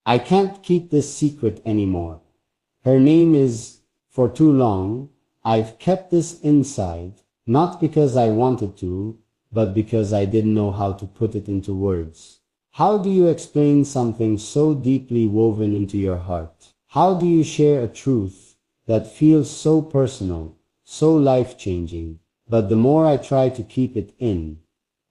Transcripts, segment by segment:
I can't keep this secret anymore. Her name is, for too long, I've kept this inside, not because I wanted to, but because I didn't know how to put it into words. How do you explain something so deeply woven into your heart? How do you share a truth that feels so personal, so life-changing? But the more I try to keep it in,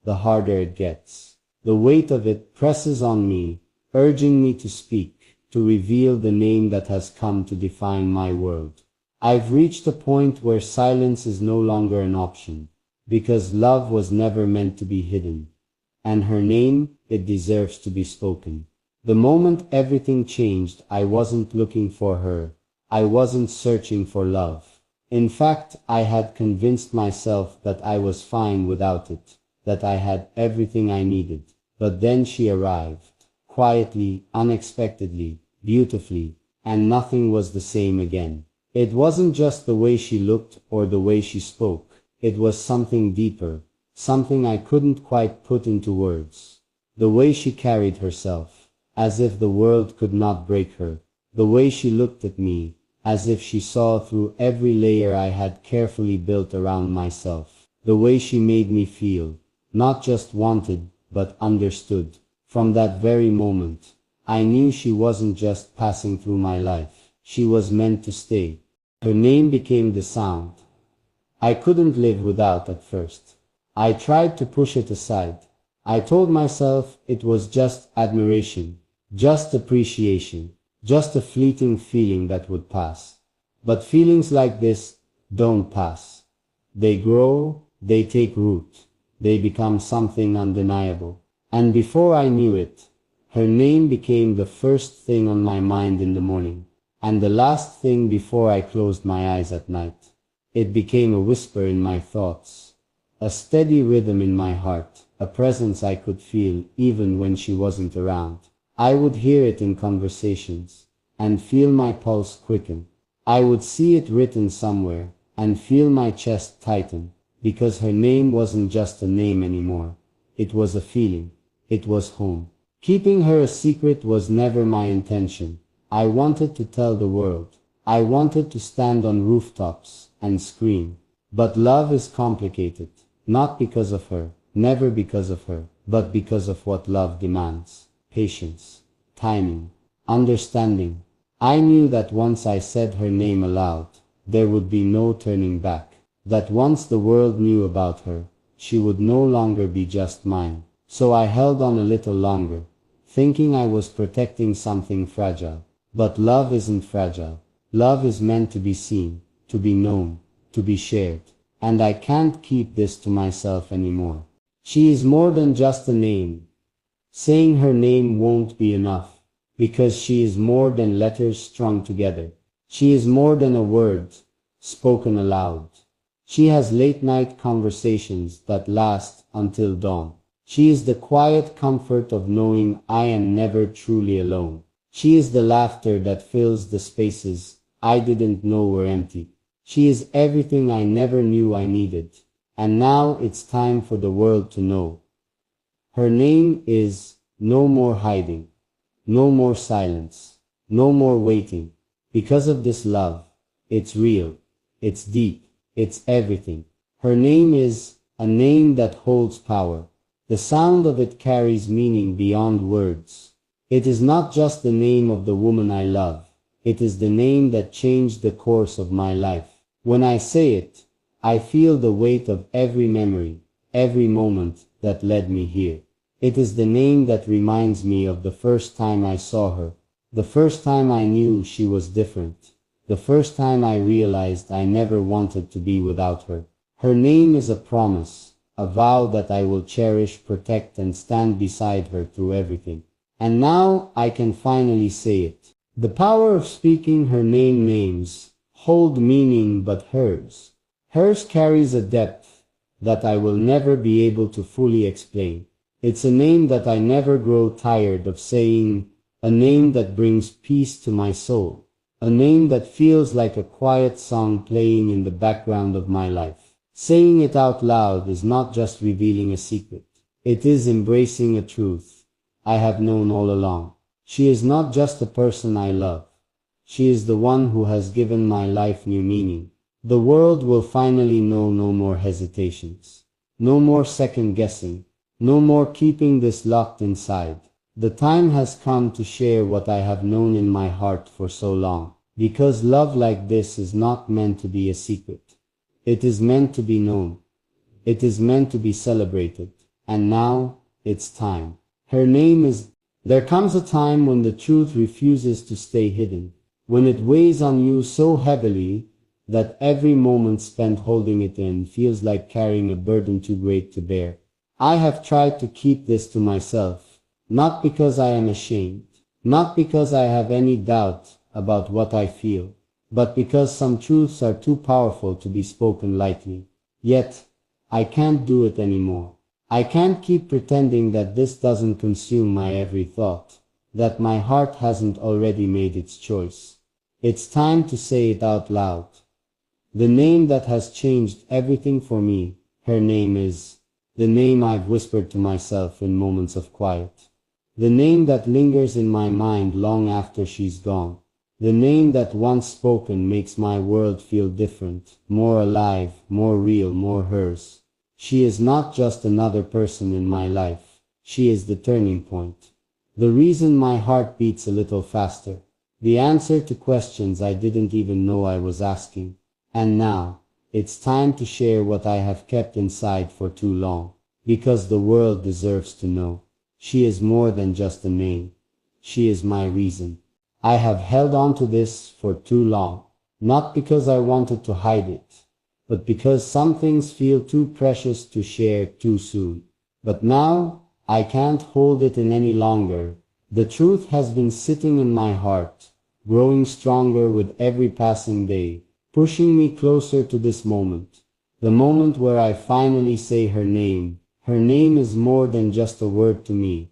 the harder it gets. The weight of it presses on me, urging me to speak, to reveal the name that has come to define my world. I've reached a point where silence is no longer an option, because love was never meant to be hidden. And her name, it deserves to be spoken. The moment everything changed, I wasn't looking for her. I wasn't searching for love. In fact, I had convinced myself that I was fine without it, that I had everything I needed. But then she arrived, quietly, unexpectedly, beautifully, and nothing was the same again. It wasn't just the way she looked or the way she spoke. It was something deeper, something I couldn't quite put into words. The way she carried herself, as if the world could not break her. The way she looked at me, as if she saw through every layer I had carefully built around myself. The way she made me feel, not just wanted, but understood. From that very moment, I knew she wasn't just passing through my life. She was meant to stay. Her name became the sound I couldn't live without at first. I tried to push it aside. I told myself it was just admiration, just appreciation, just a fleeting feeling that would pass. But feelings like this don't pass. They grow, they take root, they become something undeniable. And before I knew it, her name became the first thing on my mind in the morning, and the last thing before I closed my eyes at night. It became a whisper in my thoughts, a steady rhythm in my heart, a presence I could feel even when she wasn't around. I would hear it in conversations, and feel my pulse quicken. I would see it written somewhere, and feel my chest tighten, because her name wasn't just a name anymore. It was a feeling. It was home. Keeping her a secret was never my intention. I wanted to tell the world. I wanted to stand on rooftops and scream. But love is complicated, not because of her, never because of her, but because of what love demands. Patience, timing, understanding. I knew that once I said her name aloud, there would be no turning back. That once the world knew about her, she would no longer be just mine. So I held on a little longer, thinking I was protecting something fragile. But love isn't fragile. Love is meant to be seen, to be known, to be shared. And I can't keep this to myself anymore. She is more than just a name. Saying her name won't be enough, because she is more than letters strung together. She is more than a word, spoken aloud. She has late-night conversations that last until dawn. She is the quiet comfort of knowing I am never truly alone. She is the laughter that fills the spaces I didn't know were empty. She is everything I never knew I needed. And now it's time for the world to know. Her name is no more hiding, no more silence, no more waiting. Because of this love, it's real, it's deep, it's everything. Her name is a name that holds power. The sound of it carries meaning beyond words. It is not just the name of the woman I love. It is the name that changed the course of my life. When I say it, I feel the weight of every memory, every moment that led me here. It is the name that reminds me of the first time I saw her, the first time I knew she was different, the first time I realized I never wanted to be without her. Her name is a promise, a vow that I will cherish, protect, and stand beside her through everything. And now I can finally say it. The power of speaking her names hold meaning but hers. Hers carries a depth that I will never be able to fully explain. It's a name that I never grow tired of saying, a name that brings peace to my soul, a name that feels like a quiet song playing in the background of my life. Saying it out loud is not just revealing a secret. It is embracing a truth I have known all along. She is not just a person I love. She is the one who has given my life new meaning. The world will finally know no more hesitations. No more second guessing. No more keeping this locked inside. The time has come to share what I have known in my heart for so long. Because love like this is not meant to be a secret. It is meant to be known. It is meant to be celebrated. And now, it's time. Her name is... There comes a time when the truth refuses to stay hidden. When it weighs on you so heavily that every moment spent holding it in feels like carrying a burden too great to bear. I have tried to keep this to myself, not because I am ashamed, not because I have any doubt about what I feel, but because some truths are too powerful to be spoken lightly. Yet, I can't do it anymore. I can't keep pretending that this doesn't consume my every thought, that my heart hasn't already made its choice. It's time to say it out loud. The name that has changed everything for me, her name is the name I've whispered to myself in moments of quiet. The name that lingers in my mind long after she's gone. The name that once spoken makes my world feel different, more alive, more real, more hers. She is not just another person in my life. She is the turning point. The reason my heart beats a little faster. The answer to questions I didn't even know I was asking. And now, it's time to share what I have kept inside for too long. Because the world deserves to know. She is more than just a name. She is my reason. I have held on to this for too long. Not because I wanted to hide it, but because some things feel too precious to share too soon. But now, I can't hold it in any longer. The truth has been sitting in my heart, growing stronger with every passing day, pushing me closer to this moment. The moment where I finally say her name. Her name is more than just a word to me.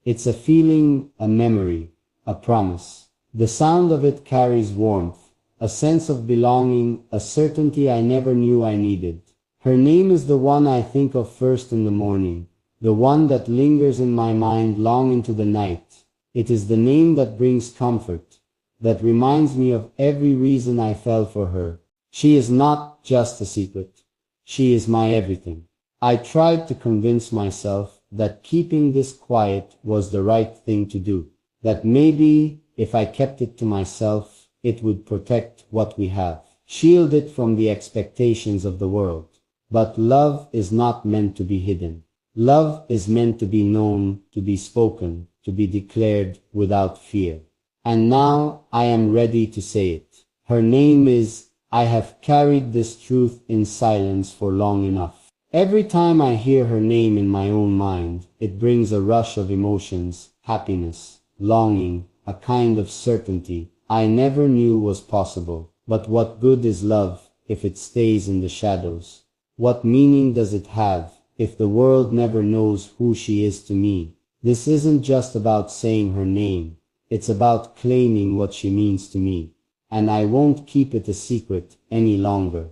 It's a feeling, a memory, a promise. The sound of it carries warmth. A sense of belonging, a certainty I never knew I needed. Her name is the one I think of first in the morning, the one that lingers in my mind long into the night. It is the name that brings comfort, that reminds me of every reason I fell for her. She is not just a secret. She is my everything. I tried to convince myself that keeping this quiet was the right thing to do, that maybe if I kept it to myself, it would protect what we have, shield it from the expectations of the world. But love is not meant to be hidden. Love is meant to be known, to be spoken, to be declared without fear. And now I am ready to say it. Her name is, I have carried this truth in silence for long enough. Every time I hear her name in my own mind, it brings a rush of emotions, happiness, longing, a kind of certainty I never knew was possible. But what good is love if it stays in the shadows? What meaning does it have if the world never knows who she is to me? This isn't just about saying her name. It's about claiming what she means to me. And I won't keep it a secret any longer.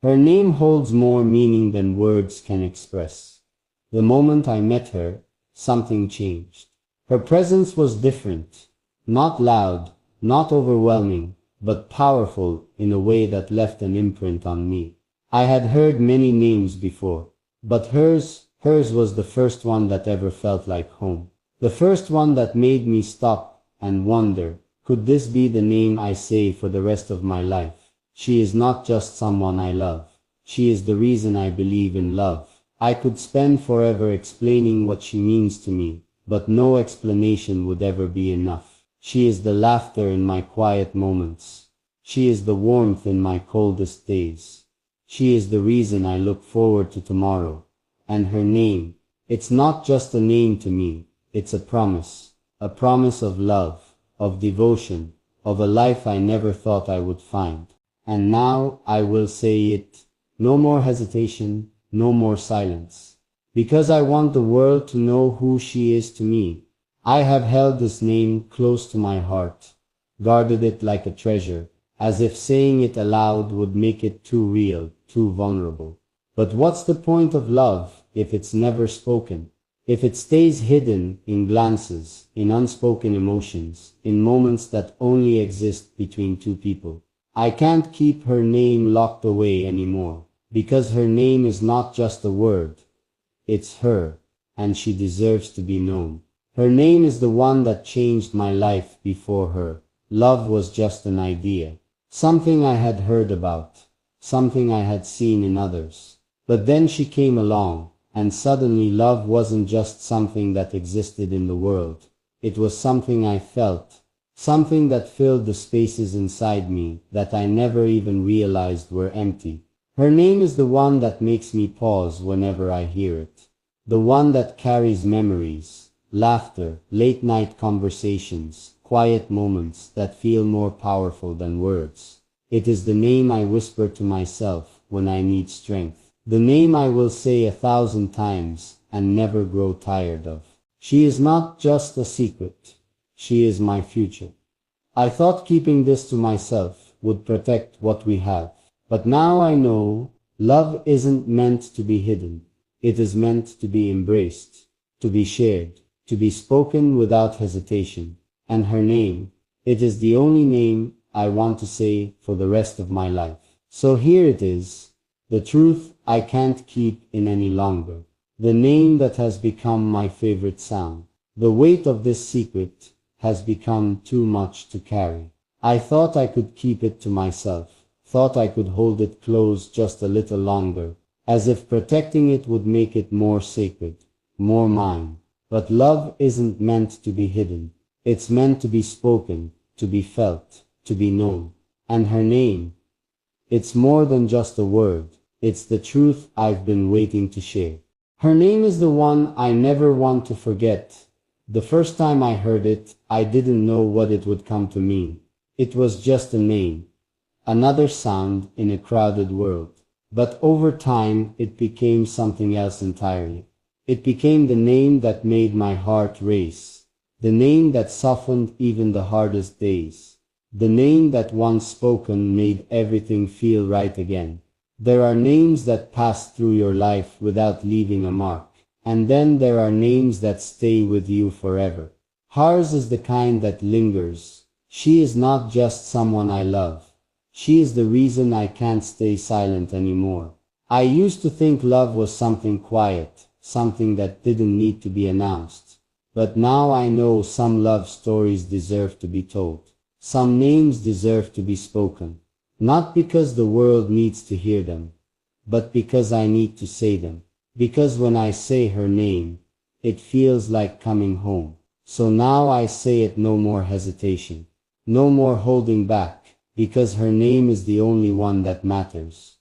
Her name holds more meaning than words can express. The moment I met her, something changed. Her presence was different. Not loud, not overwhelming, but powerful in a way that left an imprint on me. I had heard many names before, but hers was the first one that ever felt like home. The first one that made me stop and wonder, could this be the name I say for the rest of my life? She is not just someone I love. She is the reason I believe in love. I could spend forever explaining what she means to me, but no explanation would ever be enough. She is the laughter in my quiet moments. She is the warmth in my coldest days. She is the reason I look forward to tomorrow. And her name, it's not just a name to me, it's a promise of love, of devotion, of a life I never thought I would find. And now I will say it. No more hesitation, no more silence. Because I want the world to know who she is to me. I have held this name close to my heart, guarded it like a treasure, as if saying it aloud would make it too real, too vulnerable. But what's the point of love if it's never spoken? If it stays hidden in glances, in unspoken emotions, in moments that only exist between two people, I can't keep her name locked away anymore, because her name is not just a word, it's her, and she deserves to be known. Her name is the one that changed my life. Before her, love was just an idea, something I had heard about, something I had seen in others. But then she came along, and suddenly love wasn't just something that existed in the world. It was something I felt, something that filled the spaces inside me that I never even realized were empty. Her name is the one that makes me pause whenever I hear it. The one that carries memories, laughter, late-night conversations, quiet moments that feel more powerful than words. It is the name I whisper to myself when I need strength. The name I will say 1,000 times and never grow tired of. She is not just a secret. She is my future. I thought keeping this to myself would protect what we have. But now I know love isn't meant to be hidden. It is meant to be embraced, to be shared, to be spoken without hesitation. And her name, it is the only name I want to say for the rest of my life. So here it is. The truth I can't keep in any longer. The name that has become my favorite sound. The weight of this secret has become too much to carry. I thought I could keep it to myself, thought I could hold it close just a little longer, as if protecting it would make it more sacred, more mine. But love isn't meant to be hidden. It's meant to be spoken, to be felt, to be known. And her name, it's more than just a word. It's the truth I've been waiting to share. Her name is the one I never want to forget. The first time I heard it, I didn't know what it would come to mean. It was just a name, another sound in a crowded world. But over time, it became something else entirely. It became the name that made my heart race, the name that softened even the hardest days, the name that once spoken made everything feel right again. There are names that pass through your life without leaving a mark, and then there are names that stay with you forever. Hers is the kind that lingers. She is not just someone I love. She is the reason I can't stay silent anymore. I used to think love was something quiet, something that didn't need to be announced. But now I know some love stories deserve to be told. Some names deserve to be spoken. Not because the world needs to hear them, but because I need to say them. Because when I say her name, it feels like coming home. So now I say it, no more hesitation, no more holding back, because her name is the only one that matters.